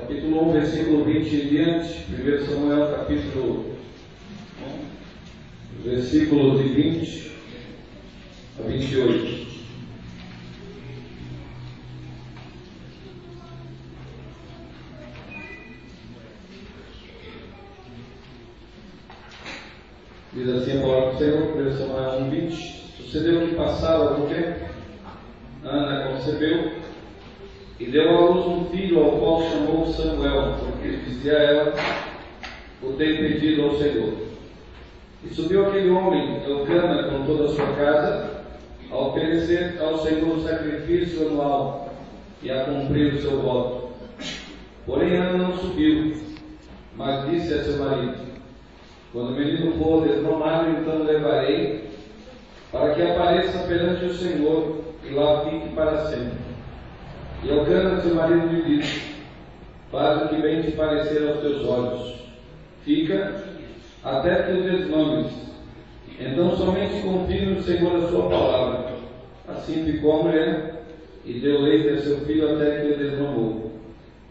capítulo 1, versículo 20 em diante, 1 Samuel, capítulo 1, versículos de 20 a 28. Diz assim a palavra do Senhor, 1 Samuel 1, 20. Sucedeu que passado algum tempo, Ana concebeu e deu à luz um filho, ao qual chamou Samuel, porque dizia a ela: o tenho pedido ao Senhor. E subiu aquele homem, Elcana, com toda a sua casa, a oferecer ao Senhor o sacrifício anual e a cumprir o seu voto. Porém Ana não subiu, mas disse a seu marido: quando o menino for desmamado, então levarei, para que apareça perante o Senhor e lá fique para sempre. E Elcana, seu marido, lhe disse: faz o que bem te parecer aos teus olhos, fica até que o desmames, então somente confie no Senhor a sua palavra. Assim ficou a mulher e deu leite a seu filho até que o desmamou.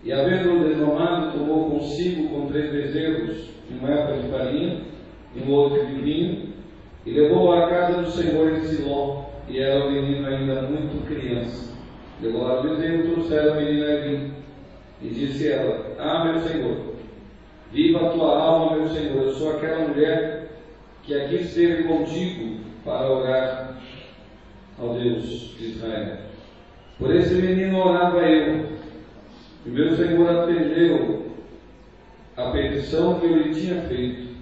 E havendo-o desmamado, tomou consigo com 3 bezerros, uma éfa de farinha e um outro de vinho, e levou-o à casa do Senhor em Siló, e era o menino ainda muito criança. Levou lá o bezerro, trouxeram o menino a Eli, e disse ela: meu Senhor, viva a tua alma, meu Senhor, eu sou aquela mulher que aqui esteve contigo para orar ao Deus de Israel. Por esse menino orava eu, e meu Senhor atendeu a petição que eu lhe tinha feito.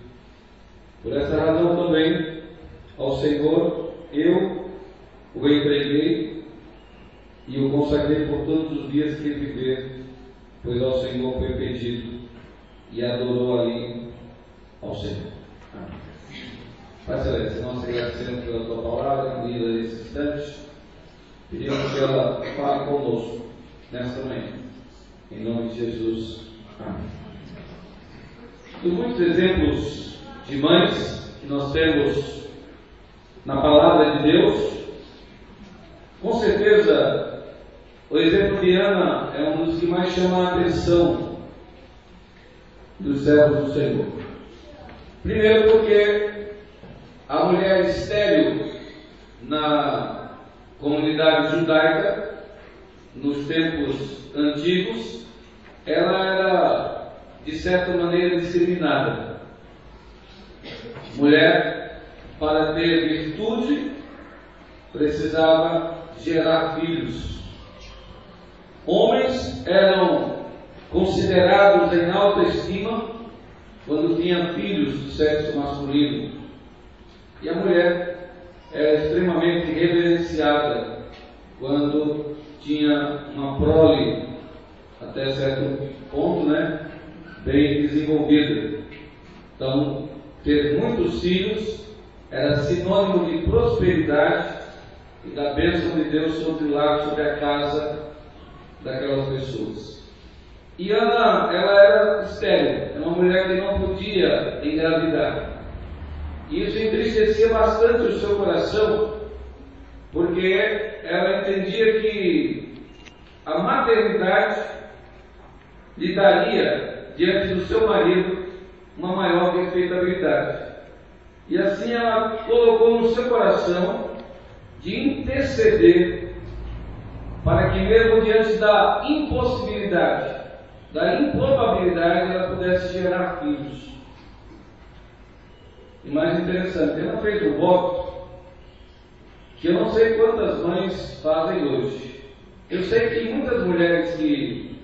Por essa razão também ao Senhor eu o entreguei e o consagrei por todos os dias que viver, pois ao Senhor foi pedido, e adorou ali ao Senhor. Amém. Pai Celeste, nós agradecemos pela tua palavra, lida nesse instante, pedimos que ela fale conosco nesta manhã, em nome de Jesus. Amém. Dos muitos exemplos de mães que nós temos na palavra de Deus, com certeza o exemplo de Ana é um dos que mais chama a atenção dos servos do Senhor. Primeiro porque a mulher estéril na comunidade judaica, nos tempos antigos, ela era de certa maneira discriminada. Mulher, para ter virtude, precisava gerar filhos. Homens eram considerados em alta estima quando tinham filhos do sexo masculino, e a mulher era extremamente reverenciada quando tinha uma prole até certo ponto, bem desenvolvida. Então, ter muitos filhos era sinônimo de prosperidade e da bênção de Deus sobre o lar, sobre a casa daquelas pessoas. E Ana, ela era estéril, era uma mulher que não podia engravidar. E isso entristecia bastante o seu coração, porque ela entendia que a maternidade lhe daria, diante do seu marido, uma maior respeitabilidade. E assim ela colocou no seu coração de interceder para que, mesmo diante da impossibilidade, da improbabilidade, ela pudesse gerar filhos. E mais interessante, ela fez um voto que eu não sei quantas mães fazem hoje. Eu sei que muitas mulheres que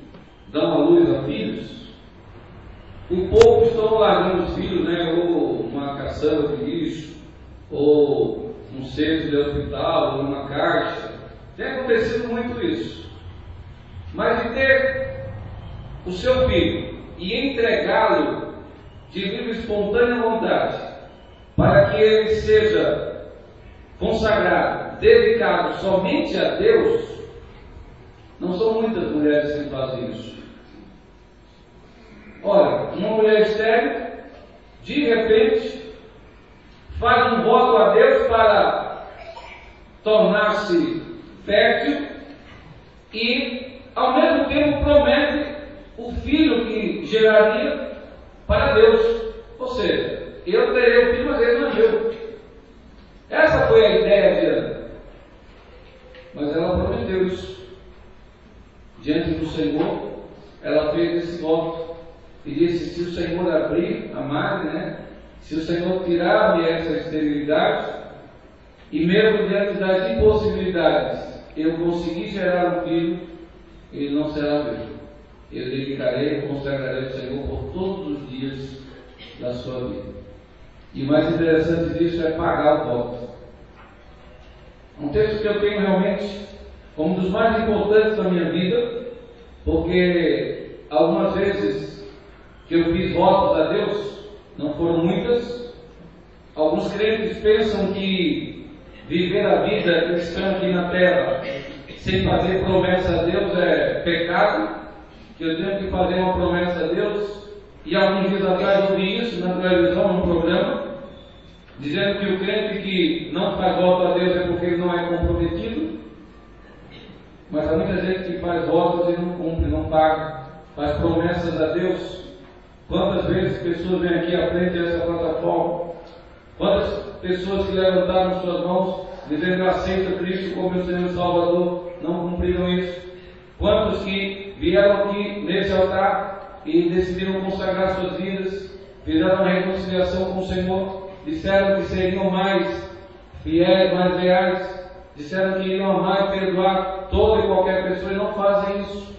dão à luz a filhos, um pouco estão largando os filhos, ou uma caçamba de lixo, ou um cesto de hospital, ou uma caixa. Tem acontecido muito isso. Mas de ter o seu filho e entregá-lo de livre e espontânea vontade, para que ele seja consagrado, dedicado somente a Deus, não são muitas mulheres que fazem isso. Olha, uma mulher estéril, de repente, faz um voto a Deus para tornar-se fértil e, ao mesmo tempo, promete o filho que geraria para Deus. Ou seja, eu terei o filho, mas ele não é meu. Essa foi a ideia de Ana. Mas ela prometeu isso. Diante do Senhor, ela fez esse voto. E disse: se o Senhor abrir a madre, se o Senhor tirar-me essa esterilidade, e mesmo diante das impossibilidades, eu conseguir gerar um filho, ele não será meu. Eu dedicarei e consagrarei ao Senhor por todos os dias da sua vida. E o mais interessante disso é pagar o voto. Um texto que eu tenho realmente como um dos mais importantes da minha vida, porque algumas vezes que eu fiz votos a Deus, não foram muitas. Alguns crentes pensam que viver a vida cristã aqui na terra sem fazer promessa a Deus é pecado, que eu tenho que fazer uma promessa a Deus. E alguns dias atrás eu ouvi isso na televisão, num programa, dizendo que o crente que não faz voto a Deus é porque ele não é comprometido. Mas há muita gente que faz votos e não cumpre, não paga, faz promessas a Deus. Quantas vezes pessoas vêm aqui à frente dessa plataforma, quantas pessoas que levantaram suas mãos dizendo que aceitam Cristo como meu Senhor e Salvador, não cumpriram isso? Quantos que vieram aqui nesse altar e decidiram consagrar suas vidas, fizeram uma reconciliação com o Senhor, disseram que seriam mais fiéis, mais leais, disseram que iriam amar e perdoar toda e qualquer pessoa, e não fazem isso.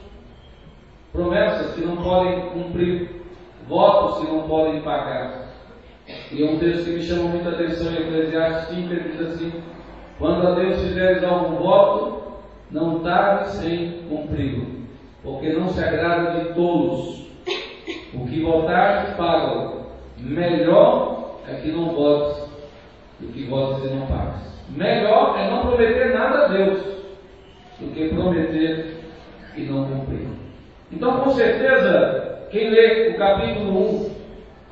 Promessas que não podem cumprir, votos que não podem pagar. E é um texto que me chama muita atenção em Eclesiastes 5, ele diz assim: quando a Deus fizeres algum voto, não tarde em cumpri-lo, porque não se agrada de tolos. O que votares, paga-o. Melhor é que não votes do que votes e não pagues. Melhor é não prometer nada a Deus do que prometer e não cumprir. Então, com certeza, quem lê o capítulo 1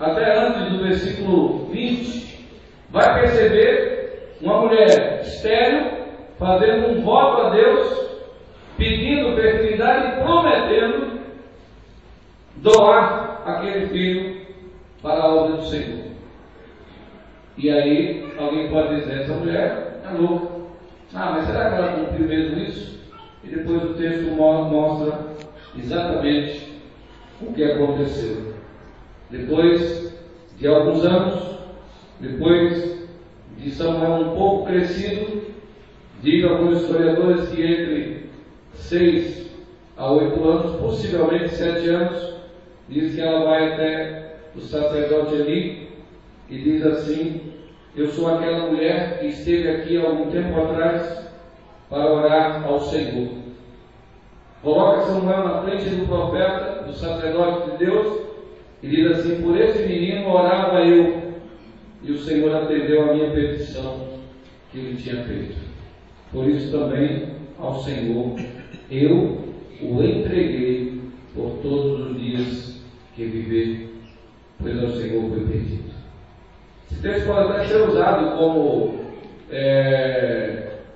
até antes do versículo 20 vai perceber uma mulher estéril fazendo um voto a Deus, pedindo fertilidade e prometendo doar aquele filho para a obra do Senhor. E aí alguém pode dizer: essa mulher é louca. Mas será que ela cumpriu mesmo isso? E depois o texto mostra exatamente o que aconteceu. Depois de alguns anos, depois de Samuel um pouco crescido, diz alguns historiadores que entre 6 a 8 anos, possivelmente 7 anos, diz que ela vai até o sacerdote Eli e diz assim: eu sou aquela mulher que esteve aqui há algum tempo atrás para orar ao Senhor. Coloca Samuel na frente do profeta, do sacerdote de Deus, e diz assim: por esse menino orava eu, e o Senhor atendeu a minha petição que ele tinha feito. Por isso também ao Senhor eu o entreguei por todos os dias que viver, pois ao Senhor foi pedido. Esse texto pode até ser usado como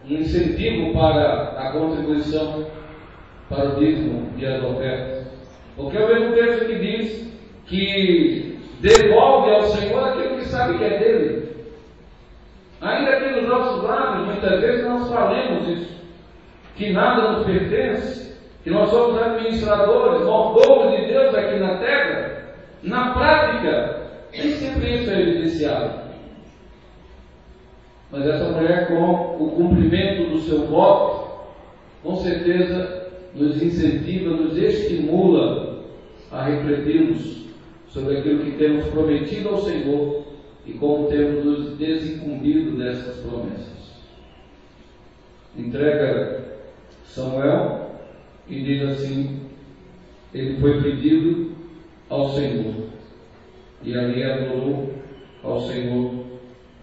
um incentivo para a contribuição, para o dízimo e as ofertas, porque é o mesmo texto que diz que devolve ao Senhor aquilo que sabe que é dele. Ainda que nos nossos lábios muitas vezes nós falemos isso, que nada nos pertence, que nós somos administradores, mordomos de Deus aqui na terra, na prática nem sempre isso é evidenciado. Mas essa mulher, com o cumprimento do seu voto, com certeza nos incentiva, nos estimula a refletirmos sobre aquilo que temos prometido ao Senhor e como temos nos desincumbido dessas promessas. Entrega Samuel e diz assim: ele foi pedido ao Senhor, e ali adorou ao Senhor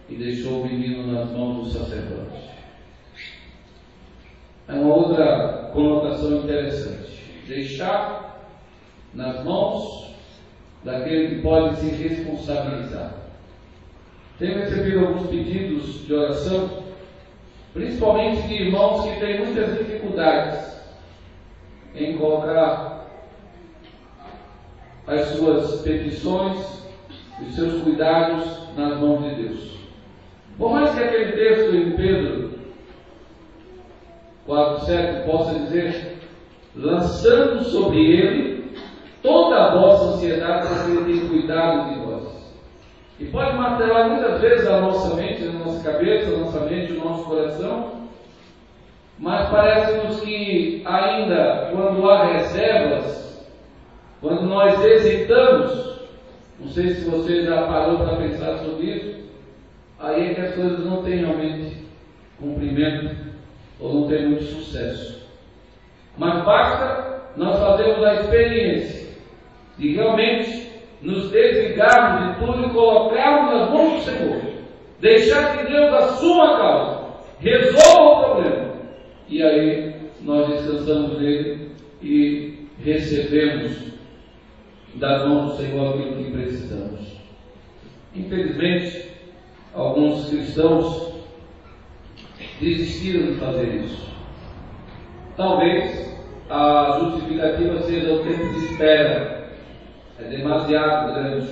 e deixou o menino nas mãos do sacerdote. É uma outra conotação interessante: deixar nas mãos daquele que pode se responsabilizar. Tenho recebido alguns pedidos de oração, principalmente de irmãos que têm muitas dificuldades em colocar as suas petições, os seus cuidados nas mãos de Deus. Por mais que aquele texto em Pedro 4,7 possa dizer, lançando sobre ele toda a vossa ansiedade, porque ele tem cuidado de vós. E pode martelar muitas vezes a nossa mente, a nossa cabeça, a nossa mente, o nosso coração, mas parece-nos que ainda quando há reservas, quando nós hesitamos, não sei se você já parou para pensar sobre isso, aí é que as coisas não têm realmente cumprimento ou não têm muito sucesso. Mas basta nós fazermos a experiência de realmente nos desligarmos de tudo e colocarmos nas mãos do Senhor, deixar que Deus assuma a causa, resolva o problema, e aí nós descansamos nele e recebemos das mãos do Senhor aquilo que precisamos. Infelizmente, alguns cristãos desistiram de fazer isso. Talvez a justificativa seja o tempo de espera, é demasiado grande.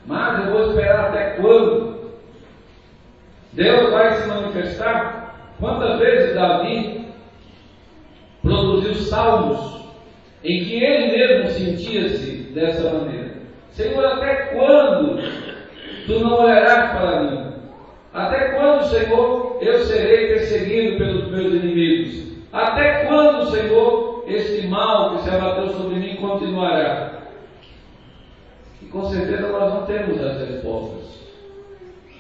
Mas eu vou esperar até quando? Deus vai se manifestar? Quantas vezes Davi produziu salmos em que ele mesmo sentia-se dessa maneira? Senhor, até quando tu não olharás para mim? Até quando, Senhor, eu serei perseguido pelos meus inimigos? Até quando, Senhor, este mal que se abateu sobre mim continuará? E com certeza nós não temos as respostas.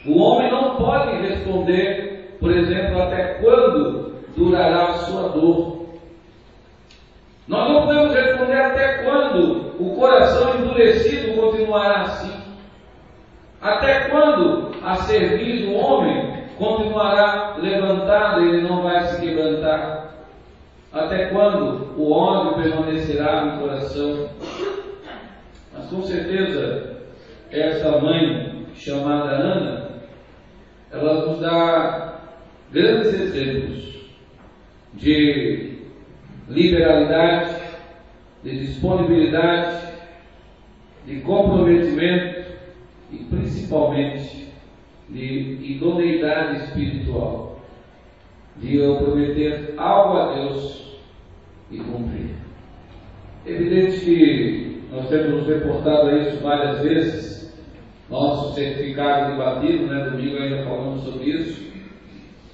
O homem não pode responder, por exemplo, até quando durará a sua dor. Nós não podemos responder até quando o coração endurecido continuará assim. Até quando a cerviz do homem continuará levantada e ele não vai se quebrantar? Até quando o ódio permanecerá no coração? Mas com certeza, essa mãe chamada Ana, ela nos dá grandes exemplos de liberalidade, de disponibilidade, de comprometimento e principalmente de idoneidade espiritual, de eu prometer algo a Deus e cumprir. É evidente que nós temos nos reportado a isso várias vezes. Nosso certificado de batismo, domingo ainda falamos sobre isso,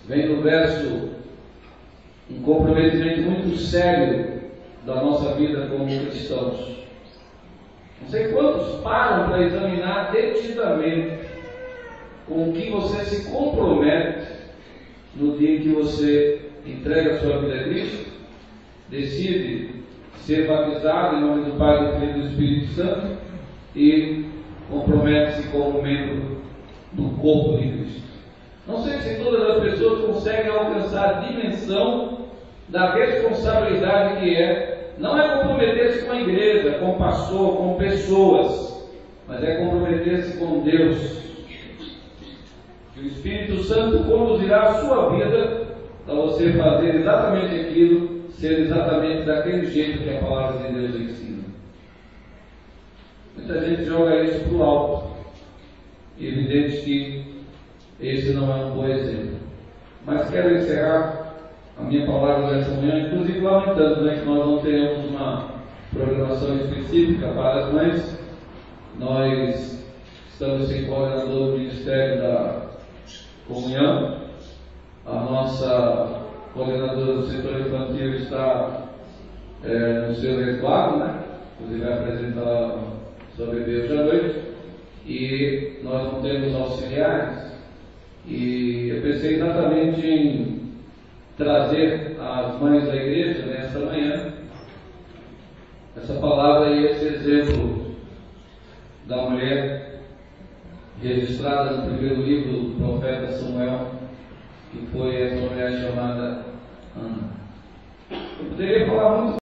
vem no verso um comprometimento muito sério da nossa vida como cristãos. Não sei quantos param para examinar detidamente com o que você se compromete no dia em que você entrega a sua vida a Cristo, decide ser batizado em nome do Pai, do Filho e do Espírito Santo e compromete-se como membro do corpo de Cristo. Não sei se todas as pessoas conseguem alcançar a dimensão da responsabilidade que é, não é comprometer-se com a igreja, com o pastor, com pessoas, mas é comprometer-se com Deus. Que o Espírito Santo conduzirá a sua vida para você fazer exatamente aquilo, ser exatamente daquele jeito que a palavra de Deus ensina. Muita gente joga isso para o alto. E é evidente que esse não é um bom exemplo. Mas quero encerrar a minha palavra dessa manhã, inclusive lamentando que nós não tenhamos uma programação específica para as mães. Nós estamos sem coordenador do Ministério da Comunhão. A nossa coordenadora do setor infantil está no seu resguardo, inclusive vai apresentar sua bebê hoje à noite, e nós não temos auxiliares, e eu pensei exatamente em trazer as mães da igreja nesta manhã essa palavra e esse exemplo da mulher registrada no primeiro livro do profeta Samuel, que foi essa mulher chamada Ana. Eu poderia falar muito